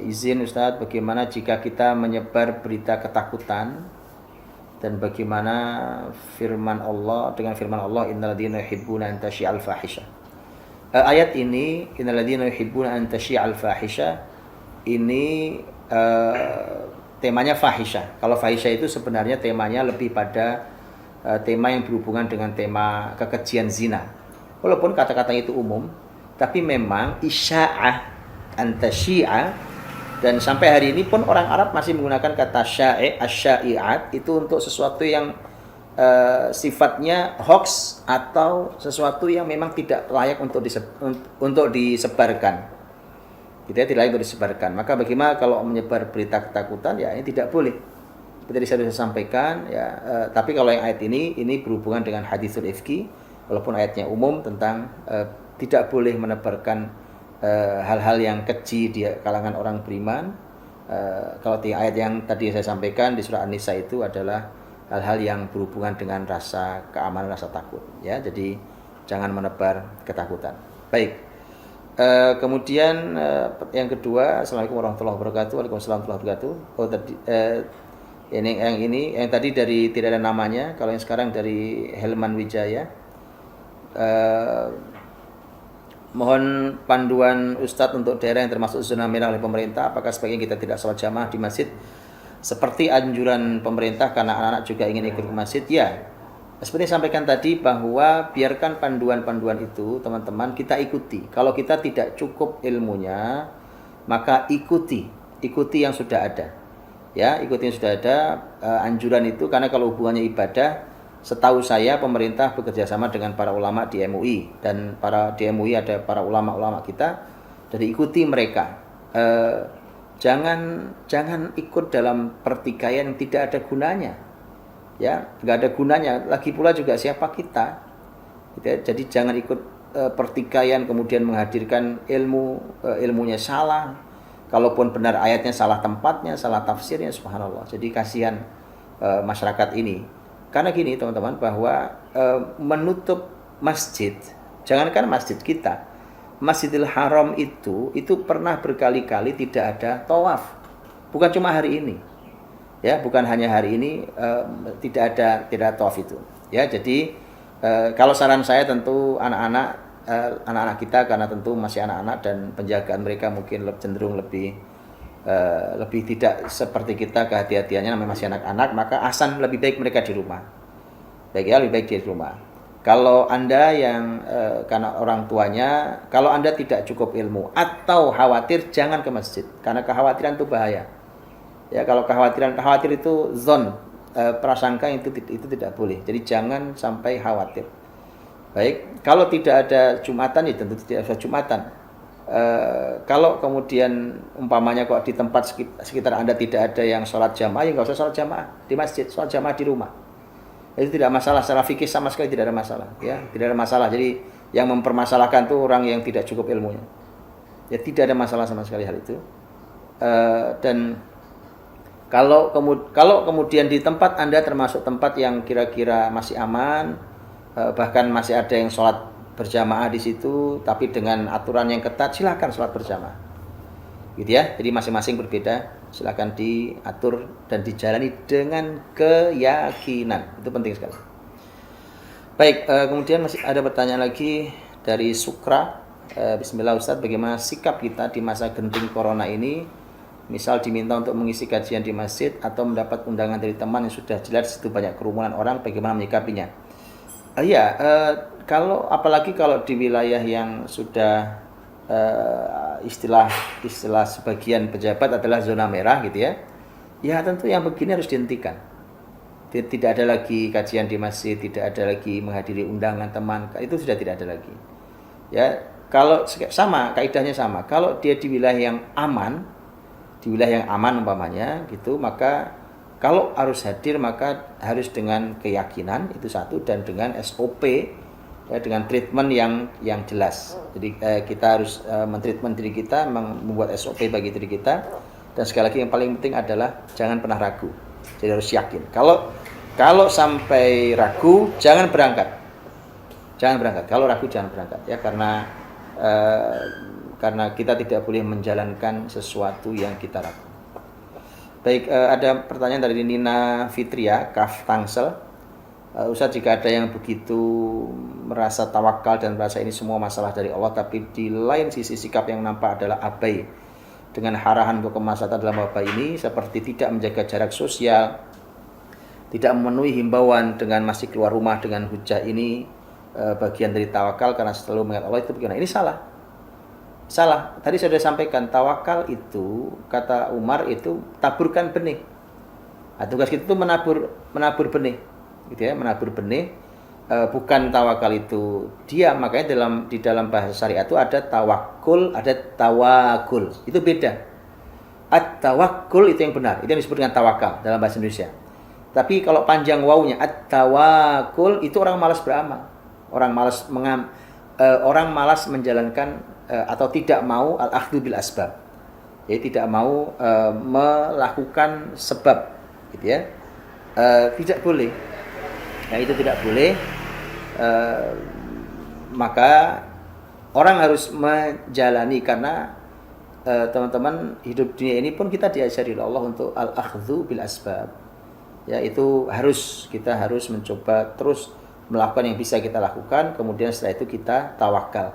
izin Ustadz, bagaimana jika kita menyebar berita ketakutan dan bagaimana firman Allah dengan firman Allah innalladzina yuhibbuna an tasyi'al fahisha. Ayat ini innalladzina yuhibbuna an tasyi'al fahisha ini temanya fahisha. Kalau fahisha itu sebenarnya temanya lebih pada tema yang berhubungan dengan tema kekejian zina. Walaupun kata-katanya itu umum, tapi memang isya'ah antasyi'a, dan sampai hari ini pun orang Arab masih menggunakan kata sya'i', asya'i'at itu untuk sesuatu yang sifatnya hoax atau sesuatu yang memang tidak layak untuk disebarkan. Tidak layak untuk disebarkan. Maka bagaimana kalau menyebar berita ketakutan? Ya ini tidak boleh. Seperti saya sudah sampaikan ya. Tapi kalau yang ayat ini berhubungan dengan hadisul ifki, walaupun ayatnya umum tentang tidak boleh menebarkan hal-hal yang keji di kalangan orang beriman. Kalau di ayat yang tadi saya sampaikan di surah An-Nisa itu adalah hal-hal yang berhubungan dengan rasa keamanan, rasa takut. Ya, jadi jangan menebar ketakutan. Baik. Kemudian yang kedua, Assalamualaikum warahmatullahi wabarakatuh. Waalaikumsalam warahmatullahi wabarakatuh. Oh tadi yang tadi dari tidak ada namanya. Kalau yang sekarang dari Helman Wijaya. Mohon panduan Ustadz untuk daerah yang termasuk zona merah oleh pemerintah. Apakah sebaiknya kita tidak sholat jamaah di masjid seperti anjuran pemerintah karena anak-anak juga ingin ikut ke masjid? Ya, seperti yang sampaikan tadi bahwa biarkan panduan-panduan itu teman-teman kita ikuti. Kalau kita tidak cukup ilmunya, maka ikuti yang sudah ada. Ya, ikuti yang sudah ada anjuran itu, karena kalau hubungannya ibadah, setahu saya pemerintah bekerja sama dengan para ulama di MUI, dan di MUI ada para ulama-ulama kita, jadi ikuti mereka. Jangan ikut dalam pertikaian yang tidak ada gunanya. Ya, nggak ada gunanya. Lagi pula juga siapa kita? Gitu ya. Jadi jangan ikut pertikaian kemudian menghadirkan ilmunya salah. Kalaupun benar ayatnya salah tempatnya, salah tafsirnya, subhanallah. Jadi kasihan masyarakat ini. Karena gini teman-teman, bahwa menutup masjid, jangankan masjid kita, Masjidil Haram itu pernah berkali-kali tidak ada tawaf. Bukan cuma hari ini. Ya, bukan hanya hari ini tidak ada tawaf itu. Ya, jadi kalau saran saya tentu anak-anak kita, karena tentu masih anak-anak dan penjagaan mereka mungkin cenderung lebih tidak seperti kita kehati-hatiannya, namanya masih anak-anak, maka ahsan lebih baik mereka di rumah. Baik ya, lebih baik di rumah. Kalau Anda yang karena orang tuanya, kalau Anda tidak cukup ilmu atau khawatir, jangan ke masjid, karena kekhawatiran itu bahaya. Ya, kalau khawatir itu prasangka itu tidak boleh. Jadi jangan sampai khawatir. Baik, kalau tidak ada Jumatan ya tentu tidak ada Jumatan. Kalau kemudian umpamanya kok di tempat sekitar Anda tidak ada yang sholat jamaah, ya nggak usah sholat jamaah di masjid, sholat jamaah di rumah. Itu tidak masalah, secara fikih sama sekali tidak ada masalah. Ya, tidak ada masalah. Jadi yang mempermasalahkan itu orang yang tidak cukup ilmunya. Ya, tidak ada masalah sama sekali hal itu. Dan kalau kemudian di tempat Anda termasuk tempat yang kira-kira masih aman, bahkan masih ada yang sholat berjamaah di situ, tapi dengan aturan yang ketat, silakan sholat berjamaah, gitu ya. Jadi masing-masing berbeda, silakan diatur dan dijalani dengan keyakinan, itu penting sekali. Baik, kemudian masih ada pertanyaan lagi dari Sukra. Bismillah Ustadz, bagaimana sikap kita di masa genting corona ini? Misal diminta untuk mengisi kajian di masjid atau mendapat undangan dari teman yang sudah jelas situ banyak kerumunan orang, bagaimana menyikapinya? Apalagi kalau di wilayah yang sudah istilah sebagian pejabat adalah zona merah gitu ya. Ya tentu yang begini harus dihentikan. Tidak ada lagi kajian di masjid, tidak ada lagi menghadiri undangan teman, itu sudah tidak ada lagi. Ya, kalau sama kaidahnya sama. Kalau dia di wilayah yang aman umpamanya gitu, maka kalau harus hadir maka harus dengan keyakinan itu satu, dan dengan SOP ya, dengan treatment yang jelas. Jadi kita harus mentreatment diri kita, membuat SOP bagi diri kita, dan sekali lagi yang paling penting adalah jangan pernah ragu. Jadi harus yakin. Kalau sampai ragu jangan berangkat. Kalau ragu jangan berangkat ya, karena karena kita tidak boleh menjalankan sesuatu yang kita ragu. Baik, ada pertanyaan dari Nina Fitria, Kaf Tangsel. Ustaz, jika ada yang begitu merasa tawakal dan merasa ini semua masalah dari Allah, tapi di lain sisi sikap yang nampak adalah abai dengan harahan untuk kemaslahatan dalam wabah ini, seperti tidak menjaga jarak sosial, tidak memenuhi himbauan dengan masih keluar rumah dengan hujah ini, bagian dari tawakal karena selalu mengingat Allah, itu bagaimana? Ini salah. Tadi saya sudah sampaikan, tawakal itu kata Umar itu taburkan benih. Nah, tugas kita itu menabur benih, gitu ya, menabur benih. Bukan tawakal itu diam. Makanya di dalam bahasa syariat itu ada tawakul, ada tawakul. Itu beda. At-tawakul itu yang benar. Itu yang disebut dengan tawakal dalam bahasa Indonesia. Tapi kalau panjang wawunya, at-tawakul itu orang malas beramal. Orang malas menjalankan atau tidak mau al-akhdhu bil asbab. Jadi tidak mau melakukan sebab, gitu ya. Tidak boleh. Nah, itu tidak boleh. Maka orang harus menjalani, karena teman-teman, hidup dunia ini pun kita diajari oleh Allah untuk al-akhdhu bil asbab. Ya, itu kita harus mencoba terus melakukan yang bisa kita lakukan, kemudian setelah itu kita tawakal.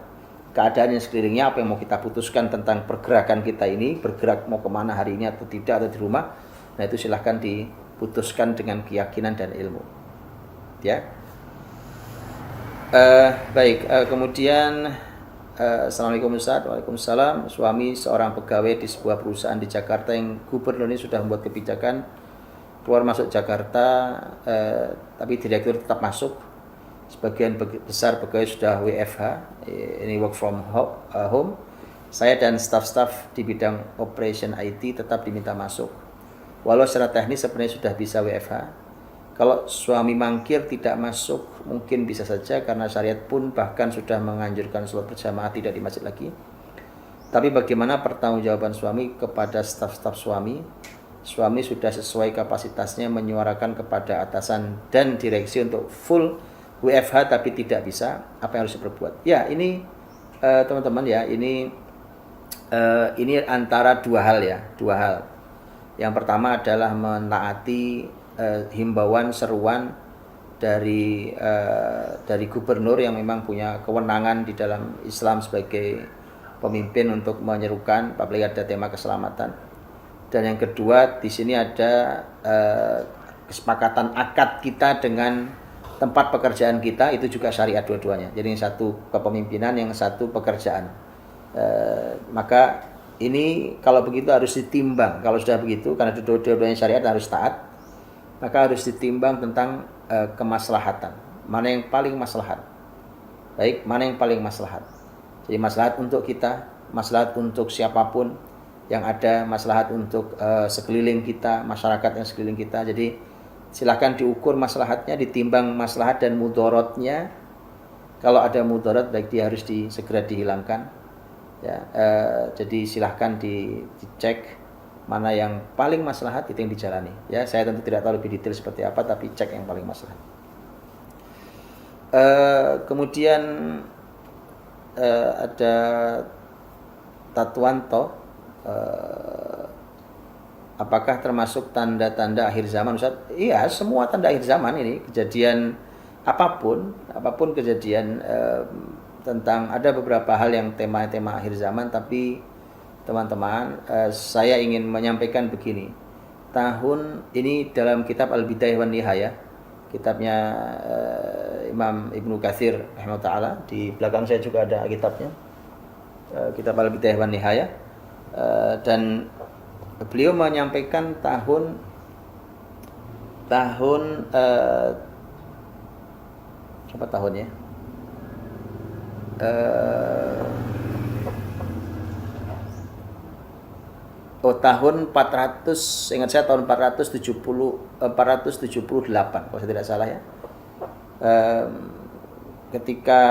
Keadaan yang sekelilingnya, apa yang mau kita putuskan tentang pergerakan kita ini, bergerak mau kemana hari ini atau tidak, atau di rumah, nah itu silahkan diputuskan dengan keyakinan dan ilmu. Ya. Baik, kemudian Assalamualaikum Ustaz. Waalaikumsalam. Suami seorang pegawai di sebuah perusahaan di Jakarta yang gubernur ini sudah membuat kebijakan keluar masuk Jakarta, tapi direktur tetap masuk. Sebagian besar pegawai sudah WFH, ini work from home. Saya dan staf-staf di bidang operation IT tetap diminta masuk. Walau secara teknis sebenarnya sudah bisa WFH. Kalau suami mangkir tidak masuk, mungkin bisa saja karena syariat pun bahkan sudah menganjurkan sholat berjamaah tidak di masjid lagi. Tapi bagaimana pertanggungjawaban suami kepada staf-staf suami? Suami sudah sesuai kapasitasnya menyuarakan kepada atasan dan direksi untuk full WFH tapi tidak bisa, apa yang harus diperbuat? Ya, ini teman-teman ya, ini antara dua hal. Yang pertama adalah menaati himbauan seruan dari gubernur yang memang punya kewenangan di dalam Islam sebagai pemimpin untuk menyerukan, apalagi ada tema keselamatan. Dan yang kedua, di sini ada kesepakatan akad kita dengan tempat pekerjaan kita, itu juga syariat dua-duanya. Jadi yang satu kepemimpinan, yang satu pekerjaan. Maka ini kalau begitu harus ditimbang. Kalau sudah begitu, karena dua-duanya syariat harus taat, maka harus ditimbang tentang kemaslahatan. Mana yang paling maslahat? Baik, mana yang paling maslahat? Jadi maslahat untuk kita, maslahat untuk siapapun yang ada, maslahat untuk sekeliling kita, masyarakat yang sekeliling kita. Jadi silakan diukur maslahatnya, ditimbang maslahat dan mudorotnya. Kalau ada mudorot, baik dia harus segera dihilangkan. Ya, jadi silahkan dicek mana yang paling maslahat, itu yang dijalani. Ya, saya tentu tidak tahu lebih detail seperti apa, tapi cek yang paling maslahat. Kemudian ada Tatwanto. Apakah termasuk tanda-tanda akhir zaman, Ustaz? Iya, semua tanda akhir zaman ini, kejadian apapun kejadian tentang, ada beberapa hal yang tema-tema akhir zaman, tapi teman-teman, saya ingin menyampaikan begini. Tahun ini dalam kitab Al-Bidayah wan Nihayah, kitabnya Imam Ibnu Katsir rahimahullah, di belakang saya juga ada kitabnya, kitab Al-Bidayah wan Nihayah, dan beliau menyampaikan tahun apa tahunnya? Tahun 400, ingat saya tahun 478 kalau saya tidak salah ya. Ketika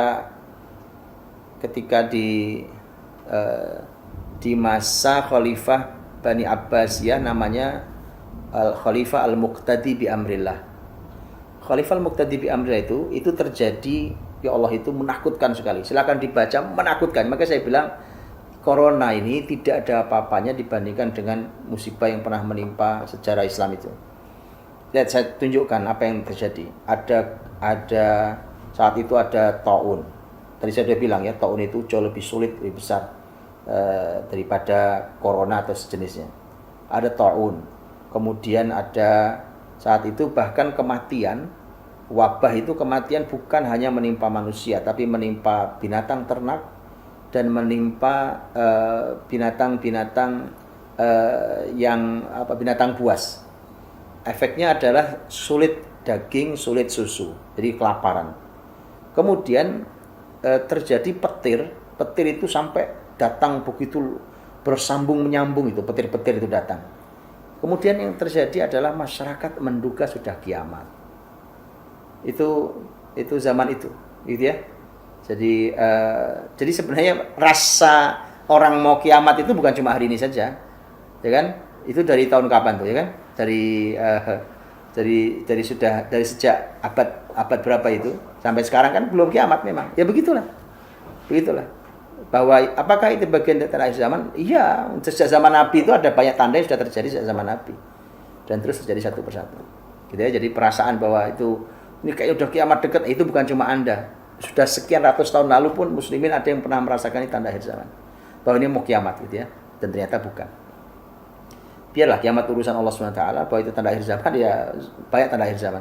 di masa Khalifah Bani Abbasiyah, namanya Khalifah Al-Muqtadi bi Amrillah. Khalifah Al-Muqtadi bi Amrillah itu terjadi, ya Allah, itu menakutkan sekali. Silakan dibaca, menakutkan. Maka saya bilang corona ini tidak ada apa-apanya dibandingkan dengan musibah yang pernah menimpa sejarah Islam itu. Lihat, saya tunjukkan apa yang terjadi. Ada saat itu ada taun. Tadi saya sudah bilang ya, taun itu jauh lebih sulit, lebih besar daripada corona atau sejenisnya. Ada taun. Kemudian ada saat itu bahkan kematian, wabah itu kematian bukan hanya menimpa manusia, tapi menimpa binatang ternak dan menimpa binatang-binatang binatang buas. Efeknya adalah sulit daging, sulit susu, jadi kelaparan. Kemudian terjadi petir itu sampai datang begitu bersambung menyambung, itu petir-petir itu datang. Kemudian yang terjadi adalah masyarakat menduga sudah kiamat. Itu zaman itu, gitu ya. Jadi sebenarnya rasa orang mau kiamat itu bukan cuma hari ini saja, ya kan? Itu dari tahun kapan tuh, ya kan? Dari sejak abad berapa itu sampai sekarang kan belum kiamat memang. Ya begitulah. Bahwa apakah itu bagian dari akhir zaman? Iya, sejak zaman Nabi itu ada banyak tanda yang sudah terjadi sejak zaman Nabi dan terus terjadi satu persatu. Gitu ya. Jadi perasaan bahwa ini kayak udah kiamat dekat, itu bukan cuma Anda. Sudah sekian ratus tahun lalu pun muslimin ada yang pernah merasakan ini tanda akhir zaman. Bahwa ini mau kiamat gitu ya. Dan ternyata bukan. Biarlah kiamat urusan Allah SWT, bahwa itu tanda akhir zaman, ya banyak tanda akhir zaman.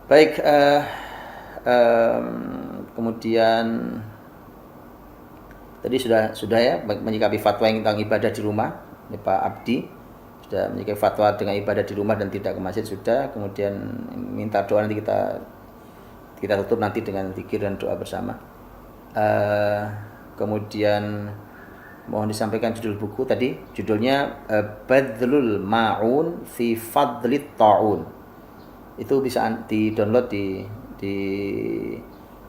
Baik, kemudian tadi sudah ya menyikapi fatwa yang tentang ibadah di rumah. Ini Pak Abdi sudah menyikapi fatwa dengan ibadah di rumah dan tidak ke masjid sudah. Kemudian minta doa, nanti kita tutup nanti dengan zikir dan doa bersama. Kemudian mohon disampaikan judul buku tadi. Judulnya Badlul Ma'un fi Fadlit Ta'un. Itu bisa di-download di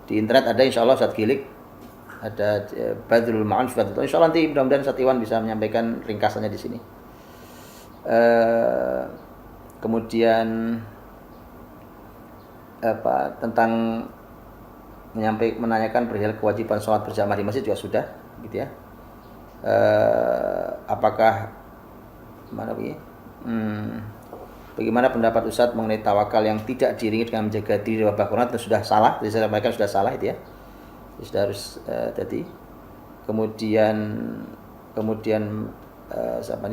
internet, ada insyaallah Ustaz Gilik. Ada Badlul Ma'un fi Fadlit Ta'un. Insyaallah nanti mudah-mudahan Ustaz Iwan bisa menyampaikan ringkasannya di sini. Kemudian tentang menanyakan perihal kewajiban sholat berjamaah di masjid juga sudah, gitu ya. Apakah bagaimana pendapat Ustadz mengenai tawakal yang tidak diiringi dengan menjaga diri dari wabah corona? Itu sudah salah, jadi saya sampaikan sudah salah itu ya. Sudah harus tadi. Kemudian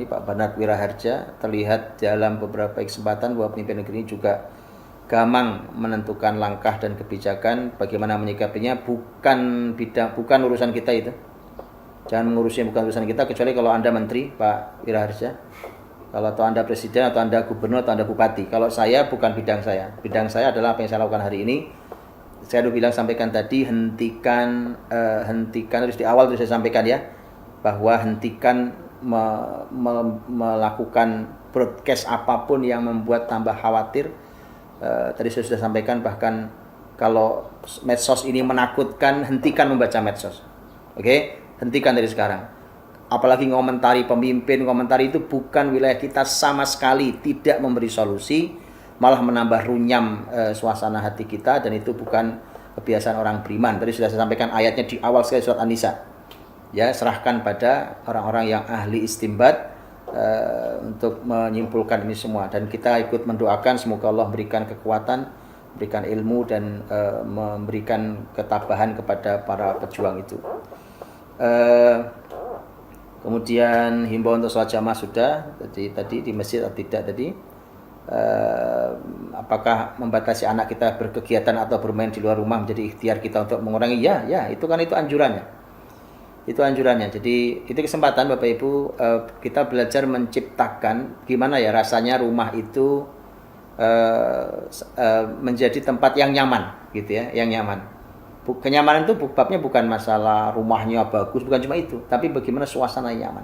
Pak Bernard Wiraharja, terlihat dalam beberapa kesempatan bahwa pemimpin negeri ini juga gamang menentukan langkah dan kebijakan, bagaimana menyikapinya bukan urusan kita itu. Jangan mengurusnya, bukan urusan kita, kecuali kalau Anda menteri, Pak Wiraharja. Kalau Anda presiden atau Anda gubernur atau Anda bupati. Kalau saya bukan bidang saya. Bidang saya adalah apa yang saya lakukan hari ini. Saya sudah sampaikan tadi, hentikan terus di awal terus saya sampaikan ya, bahwa hentikan melakukan broadcast apapun yang membuat tambah khawatir. Tadi saya sudah sampaikan, bahkan kalau medsos ini menakutkan, hentikan membaca medsos. Oke? Hentikan dari sekarang. Apalagi ngomentari pemimpin, komentari itu bukan wilayah kita sama sekali, tidak memberi solusi, malah menambah runyam suasana hati kita, dan itu bukan kebiasaan orang beriman. Tadi sudah saya sampaikan ayatnya di awal sekali surat An-Nisa. Ya, serahkan pada orang-orang yang ahli istinbat untuk menyimpulkan ini semua, dan kita ikut mendoakan semoga Allah berikan kekuatan, berikan ilmu, dan memberikan ketabahan kepada para pejuang itu. Kemudian himbauan untuk sholat jamaah sudah tadi di masjid atau tidak tadi. Apakah membatasi anak kita berkegiatan atau bermain di luar rumah menjadi ikhtiar kita untuk mengurangi? Ya, itu anjurannya. Itu anjurannya. Jadi itu kesempatan Bapak Ibu, kita belajar menciptakan gimana ya rasanya rumah itu menjadi tempat yang nyaman, gitu ya, yang nyaman. Kenyamanan itu babnya bukan masalah rumahnya bagus, bukan cuma itu, tapi bagaimana suasana yang nyaman.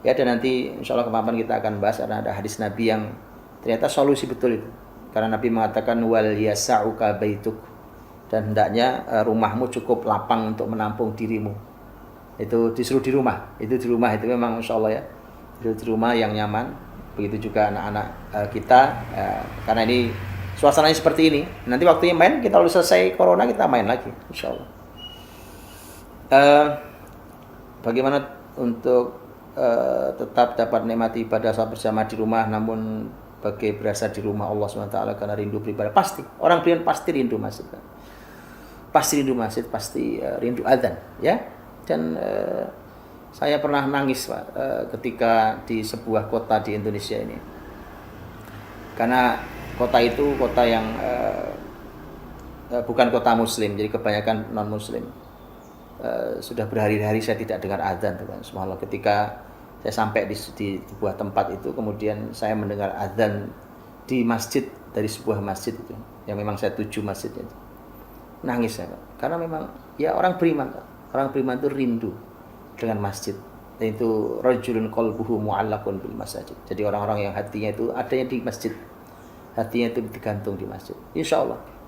Ya, dan nanti insya Allah kemarin kita akan bahas, karena ada hadis Nabi yang ternyata solusi betul itu. Karena Nabi mengatakan wal yasa'uka baituk, dan hendaknya rumahmu cukup lapang untuk menampung dirimu. Itu disuruh di rumah. Itu di rumah itu memang insya Allah ya. Itu di rumah yang nyaman. Begitu juga anak-anak kita, karena ini suasananya seperti ini. Nanti waktunya main, kita lalu selesai corona kita main lagi, insya Allah. bagaimana untuk tetap dapat nikmati ibadah salat bersama di rumah, namun bagai berasa di rumah Allah SWT karena rindu beribadah. Pasti orang beriman pasti rindu masjid, pasti rindu masjid, pasti rindu adzan, ya. Dan saya pernah nangis, Pak, ketika di sebuah kota di Indonesia ini, karena kota itu kota yang bukan kota muslim, jadi kebanyakan non muslim. Sudah berhari-hari saya tidak dengar adzan, teman. Subhanallah, ketika saya sampai di sebuah tempat itu, kemudian saya mendengar adzan di masjid, dari sebuah masjid itu yang memang saya tuju masjidnya itu. Nangis saya, Pak. Karena memang ya orang beriman, Pak. Orang beriman itu rindu dengan masjid. Dan itu rajulun qalbuhu mu'allaqun bil masajid. Jadi orang-orang yang hatinya itu adanya di masjid. Hatinya itu digantung di masjid. Insyaallah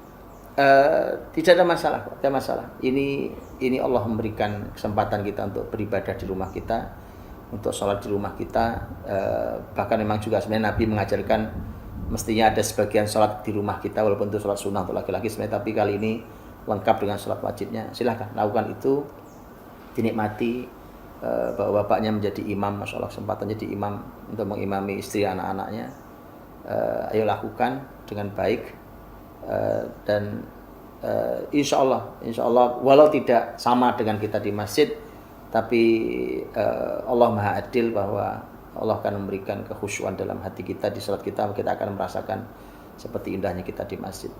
tidak ada masalah, tidak ada masalah. Ini Allah memberikan kesempatan kita untuk beribadah di rumah kita, untuk sholat di rumah kita. Bahkan memang juga sebenarnya Nabi mengajarkan mestinya ada sebagian sholat di rumah kita, walaupun itu sholat sunnah untuk laki-laki sebenarnya, tapi kali ini lengkap dengan sholat wajibnya. Silahkan lakukan itu, dinikmati. Bahwa bapaknya menjadi imam, masya Allah, kesempatan jadi imam untuk mengimami istri anak-anaknya. Ayo lakukan dengan baik. Dan insya Allah walau tidak sama dengan kita di masjid, tapi Allah Maha Adil, bahwa Allah akan memberikan kekhusyuan dalam hati kita di salat kita akan merasakan seperti indahnya kita di masjid.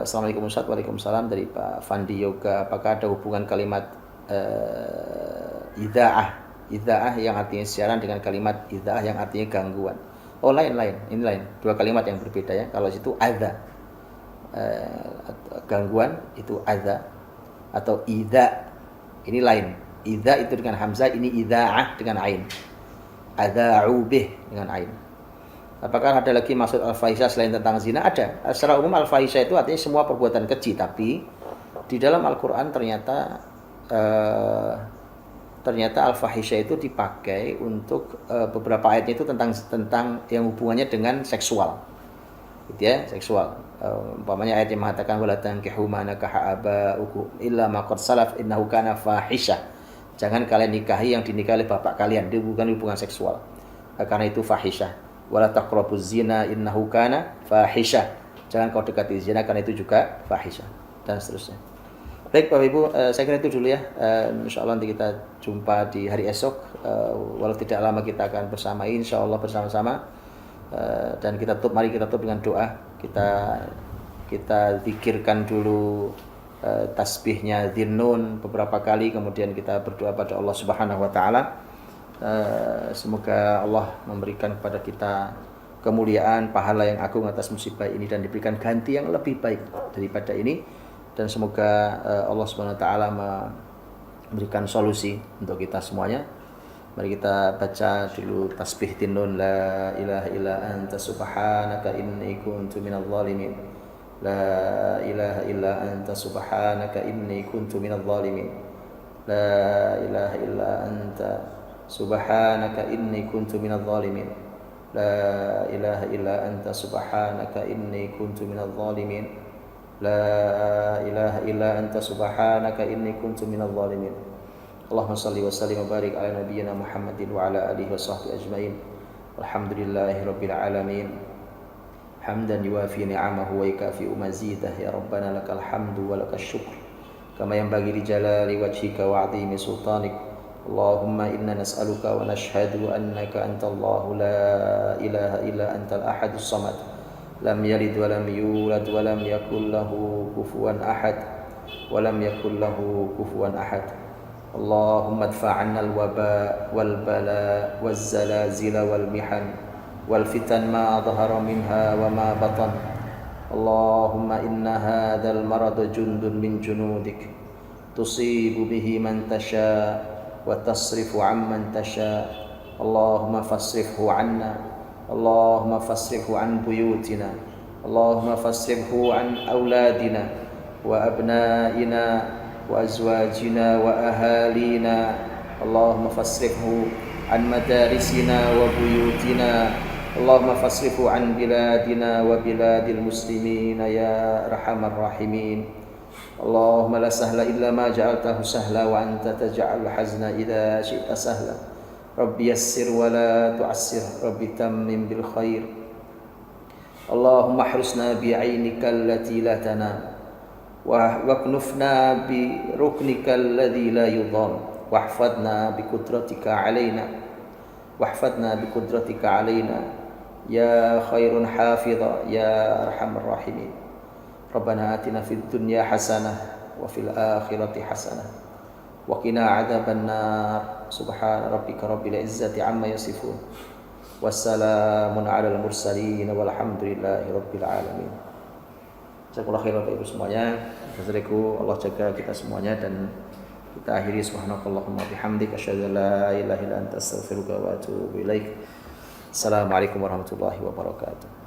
Assalamualaikum Ustaz. Waalaikumsalam, dari Pak Fandi Yoga. Apakah ada hubungan kalimat ida'ah yang artinya siaran dengan kalimat ida'ah yang artinya gangguan? Oh, lain. Ini lain. Dua kalimat yang berbeda, ya. Kalau itu adza, gangguan, itu adza. Atau idza, ini lain. Idza itu dengan hamzah, ini idza'ah dengan ain. Adza'u bih dengan ain. Apakah ada lagi maksud al-fahisyah selain tentang zina? Ada. Secara umum al-fahisyah itu artinya semua perbuatan keji, tapi di dalam Al-Qur'an ternyata al-fahisyah itu dipakai untuk beberapa ayatnya itu tentang yang hubungannya dengan seksual, gitu ya, seksual. Umpamanya ayat yang mengatakan wala tankihu ma nakaha aba'ukum illa ma qad salaf innahu kana fahisyah. Jangan kalian nikahi yang dinikahi oleh bapak kalian, itu bukan hubungan seksual, karena itu fahisyah. Wala taqrabuz zina innahu kana fahisyah. Jangan kau dekati zina karena itu juga fahisyah, dan seterusnya. Baik Bapak Ibu, saya kira itu dulu, ya. InsyaAllah nanti kita jumpa di hari esok. Walau tidak lama kita akan bersama, InsyaAllah bersama-sama. Dan mari kita tutup dengan doa. Kita zikirkan dulu tasbihnya Dhinnun beberapa kali, kemudian kita berdoa pada Allah Subhanahu wa taala. Semoga Allah memberikan kepada kita kemuliaan, pahala yang agung atas musibah ini, dan diberikan ganti yang lebih baik daripada ini. Dan semoga Allah Subhanahu wa taala memberikan solusi untuk kita semuanya. Mari kita baca dulu tasbih Dhinnun. La ilaha illa anta subhanaka inni kuntu minadh dhalimin. La ilaha illa anta subhanaka inni kuntu minadh dhalimin. La ilaha illa anta subhanaka inni kuntu minadh dhalimin. La ilaha illa anta subhanaka inni kuntu minadh dhalimin. La ilaha illa anta subhanaka inni kuntu minadh dhalimin. Allahumma salli wa sallim wa barik ala nabiyyina Muhammadin wa ala alihi wa sahbihi ajmain. Walhamdulillahi rabbil alamin. Hamdan yuwafi ni'amahu wa yukafi'u mazidah. Ya Rabbana lakal hamdu wa lakal syukr kama yanbaghi li jalali wajhika wa 'azimi sultanik. Allahumma inna nas'aluka wa nashhadu annaka antallahu la ilaha illa antal ahadus samad. Lam yalid wa lam yulad wa lam yakul lahu kufuwan ahad. Wa lam yakul lahu kufuwan ahad. Allahumma adfa' 'anna al-waba wal bala waz zalazil wal mihan wal fitan ma dhahara minha wa ma batan. Allahumma inna hadzal marad jundun min junudik tusibu bihi man tasha wa tasrifu 'amman tasha. Allahumma fasrifhu 'anna. Allahumma fasrifhu an buyutina. Allahumma fasrifhu an auladina wa abnaina wa azwajina wa ahalina. Allahumma fasrifhu an madarisina wa buyutina. Allahumma fasrifhu an biladina wa biladil muslimina ya arhamar rahimin. Allahumma la sahla illa ma ja'altahu sahla wa anta taj'al hazna idza syi'ta sahla. Rabbi yassir wa la tu'assir, Rabbi tammim bil khair. Allahumma ahrusna bi 'ainika allati la tanam wa waknufna bi ruknika alladhi la yudham wahfadna bi qudratika 'alaina wahfadna bi qudratika 'alaina ya khairun hafidha ya arhamar rahimin. Rabbana atina fid dunya hasanah wa fil akhirati hasanah wa qina adzabannar. Subhana rabbika rabbil izzati amma yasifun. Wassalamun alal mursalin walhamdulillahi rabbil alamin. Jazakallahu khairan Bapak Ibu semuanya. Assalamualaikum, Allah jaga kita semuanya dan kita akhiri subhanakallahumma bihamdik asyhadu an la ilaha illa anta astaghfiruka wa atubu ilaik. Assalamualaikum warahmatullahi wabarakatuh.